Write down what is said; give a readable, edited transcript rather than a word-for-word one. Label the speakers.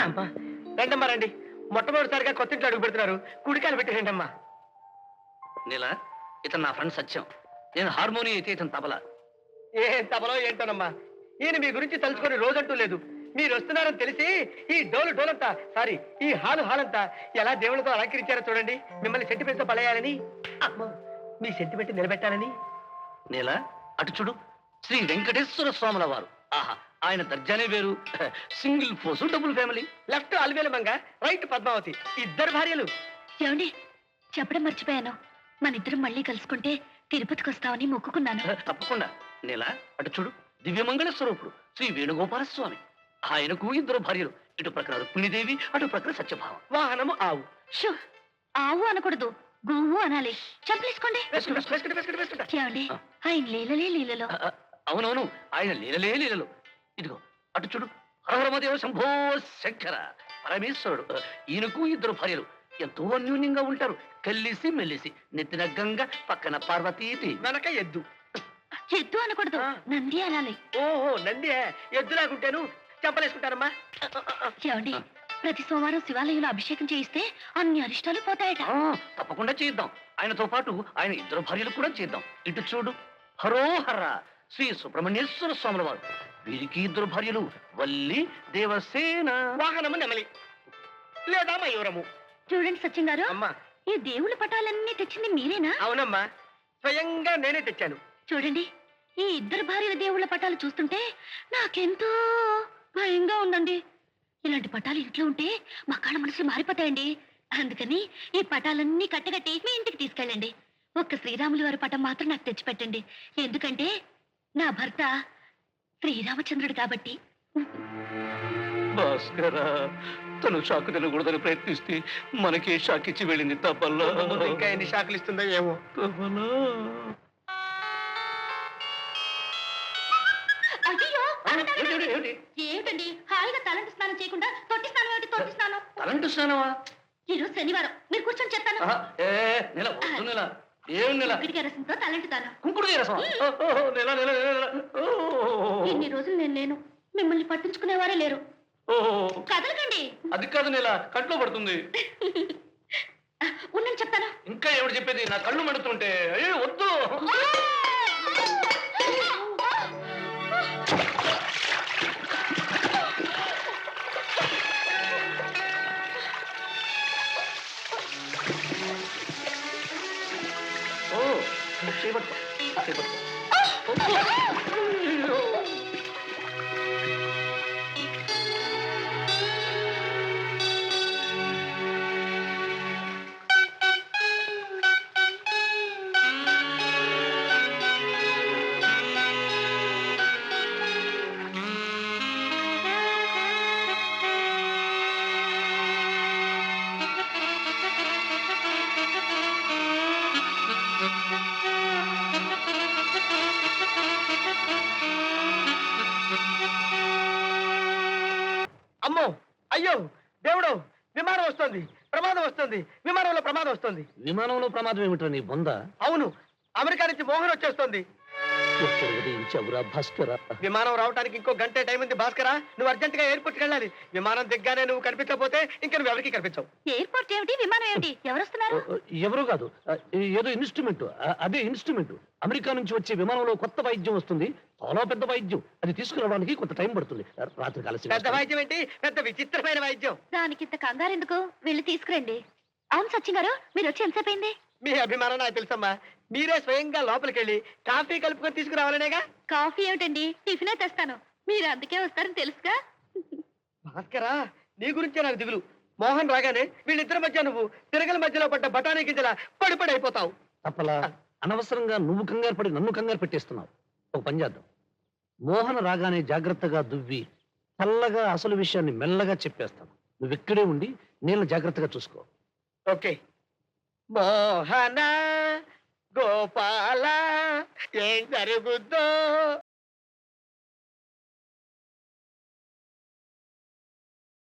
Speaker 1: అమ్మా రండమ్మా రండి. మొట్టమొదటిసారిగా కొత్త ఇంట్లో అడుగు పెడుతున్నారు. కుడికాయలు పెట్టి రండమ్మా.
Speaker 2: నీల, ఇతను నా ఫ్రెండ్ సత్యం. నేను హార్మోనియం అయితే ఇతను తబలా.
Speaker 1: ఏం తబలో ఏంటోనమ్మా. ఈయన మీ గురించి తలుచుకొని రోజంటూ లేదు. మీరు వస్తున్నారని తెలిసి ఈ డోలంతా సారీ ఈ హాలంతా ఎలా దేవుళ్ళతో అలంకరించారో చూడండి. మిమ్మల్ని సెంటిమెంట్ తో పడేయాలని, అమ్మో మీ సెంటిమెంట్ నిలబెట్టాలని.
Speaker 2: నీల, అటు చూడు, శ్రీ వెంకటేశ్వర స్వాముల వారు. ఆహా, ఆయన దర్జానే వేరు. Single force, double family.
Speaker 1: Left Alivelu Manga, right Padmavati, ఇద్దరు భార్యలు.
Speaker 3: ఏమండి, చెప్పడం మర్చిపోయాను. మన ఇద్దరం మళ్ళీ కలుసుకుంటే తిరుపతికి వస్తామని మొక్కుకున్నాను.
Speaker 2: తప్పకుండా. నీల, అటు చూడు, దివ్యమంగళ స్వరూపుడు శ్రీ వేణుగోపాల స్వామి. ఆయనకు ఇద్దరు భార్యలు. ఇటు ప్రక్కన రుక్మిణీదేవి, అటు ప్రక్కన సత్యభామ.
Speaker 1: వాహనము ఆవు.
Speaker 3: షూ, ఆవు అనకూడదు, గువ్వు అనాలి. చెప్పలేసుకోండి. ఏమండి, ఆయన లీలలో.
Speaker 2: అవునవును, ఆయన లీలలే లీలలు. ఇదిగో అటు చూడు, హరహరమదేవ శంభో శంకర పరమేశ్వరుడు. ఈయనకు ఇద్దరు భార్యలు. ఎంతో అన్యూన్యంగా ఉంటారు. కలిసి మెల్లిసి. నెత్తిన గంగ, పక్కన పార్వతీదేవి,
Speaker 1: వెనక ఎద్దు.
Speaker 3: ఎద్దు అనకూడదు, నంది అనాలి.
Speaker 1: ఓహో నంది. ఎద్దులాగుంటాను, చెంపలేసుకుంటానమ్మా.
Speaker 3: ఏమండి, ప్రతి సోమవారం శివాలయంలో అభిషేకం చేయిస్తే అన్ని అరిష్టాలు పోతాయట.
Speaker 2: తప్పకుండా చేద్దాం. ఆయనతో పాటు ఆయన ఇద్దరు భార్యలు కూడా చేద్దాం. ఇటు చూడు, హరోహర శ్రీ సుబ్రహ్మణ్యేశ్వర స్వాముల వారు. వీరికి ఇద్దరు భార్యలు, వల్లి, దేవసేన.
Speaker 1: వాహనము నెమలి లేదా మయూరము.
Speaker 3: చూడండి సత్యం గారు,
Speaker 1: అమ్మా
Speaker 3: ఈ దేవుళ్ళ పటాలన్నీ తెచ్చింది మీరేనా?
Speaker 1: అవునమ్మా, స్వయంగా నేనే తెచ్చాను.
Speaker 3: చూడండి, ఈ ఇద్దరు భార్యల దేవుళ్ళ పటాలు చూస్తుంటే నాకెంతో భయంగా ఉందండి. ఇలాంటి పటాలు ఇంట్లో ఉంటే మా కాళ్ళ మనసులు మారిపోతాయండి. అందుకని ఈ పటాలన్నీ కట్టగట్టి మీ ఇంటికి తీసుకెళ్ళండి. ఒక్క శ్రీరాములు వారి పటం మాత్రం నాకు తెచ్చిపెట్టండి. ఎందుకంటే నా భర్త శ్రీరామచంద్రుడు కాబట్టి.
Speaker 2: భాస్కర, తను షాకు తినకూడదని ప్రయత్నిస్తే మనకే షాక్ ఇచ్చి వెళ్ళింది తపల్లా.
Speaker 1: ఇంకా ఎన్ని షాకులు ఇస్తుందో ఏమో.
Speaker 2: తపలా.
Speaker 3: అయ్యో, ఏమిటండి హాయిగా తలంటి స్నానం చేయకుండా తొట్టి స్నానం ఏమిటి? తొట్టి స్నానం.
Speaker 2: తలంటు స్నానమా?
Speaker 3: ఈరోజు శనివారం, మీరు కూర్చొని చెప్తాను.
Speaker 2: ఏం నెల?
Speaker 3: కుంకుడికాయ రసంతో తలంటుతాను.
Speaker 2: కుంకుడుకాయ రసం?
Speaker 3: ఇన్ని రోజులు నేను లేను, మిమ్మల్ని పట్టించుకునేవారే లేరు. కదలకండి.
Speaker 2: అది కాదు నెల, కంట్లో పడుతుంది.
Speaker 3: ఉన్నని చెప్తాను.
Speaker 2: ఇంకా ఎవడు చెప్పేది? నా కళ్ళు మండుతుంటే. అయ్యో వద్దు. చేపట్టు, చేపట్టు.
Speaker 1: అమ్మో అయ్యో దేవుడు, విమానం వస్తుంది, ప్రమాదం వస్తుంది, విమానంలో ప్రమాదం వస్తుంది.
Speaker 2: విమానంలో ప్రమాదం ఏమిటో నీ బొంద?
Speaker 1: అవును, అమెరికా నుంచి మోహన్ వచ్చేస్తుంది.
Speaker 2: భాస్కర,
Speaker 1: విమానం రావడానికి ఇంకో గంట టైం ఉంది. భాస్కరా, నువ్వు అర్జెంట్ గా ఎయిర్పోర్ట్ కి వెళ్ళాలి. విమానం దిగ్గానే నువ్వు కనిపించకపోతే ఇంకా నువ్వు ఎవరికి కనిపించవు.
Speaker 3: ఎయిర్పోర్ట్ ఏమిటి, విమానం ఏమిటి? ఎవరు వస్తున్నారు?
Speaker 2: ఎవరు కాదు, ఏదో ఇన్స్ట్రుమెంట్. అదే ఇన్స్ట్రుమెంట్. అమెరికా నుంచి వచ్చే విమానంలో కొత్త వైద్యం వస్తుంది, చాలా పెద్ద వైద్యం. అది తీసుకురావడానికి కొంత టైం పడుతుంది. రాత్రి కలిసి.
Speaker 1: పెద్ద వైద్యం ఏంటి? పెద్ద విచిత్రమైన వైద్యం.
Speaker 3: దానికింత కంగారు ఎందుకు? వెళ్ళి తీసుకురండి. అవును సత్యం గారు, మీరు వచ్చి ఎంతసేపు అయింది?
Speaker 1: మీ అభిమానం నాకు తెలుసమ్మా. మీరే స్వయంగా లోపలికి వెళ్ళి కాఫీ కలుపుకొని తీసుకురావాలనేగా.
Speaker 3: కాఫీ ఏమిటండి, టిఫినే తెస్తాను. మీరు అందుకే వస్తారని తెలుసుగా.
Speaker 1: భాస్కరా, నీ గురించే నాకు దిగులు. మోహన్ రాగానే వీళ్ళిద్దరి మధ్య నువ్వు తిరగల మధ్యలో పడ్డ బఠానీ గింజల పడిపడి అయిపోతావు.
Speaker 2: తప్పలా, అనవసరంగా నువ్వు కంగారు పడి నన్ను కంగారు పెట్టేస్తున్నావు. ఒక పని చేద్దాం. మోహన్ రాగానే జాగ్రత్తగా దువ్వి చల్లగా అసలు విషయాన్ని మెల్లగా చెప్పేస్తాను. నువ్వు ఇక్కడే ఉండి నీళ్ళ జాగ్రత్తగా చూసుకో.
Speaker 1: ఓకే. మోహన గోపాల, ఏం జరుగుద్దో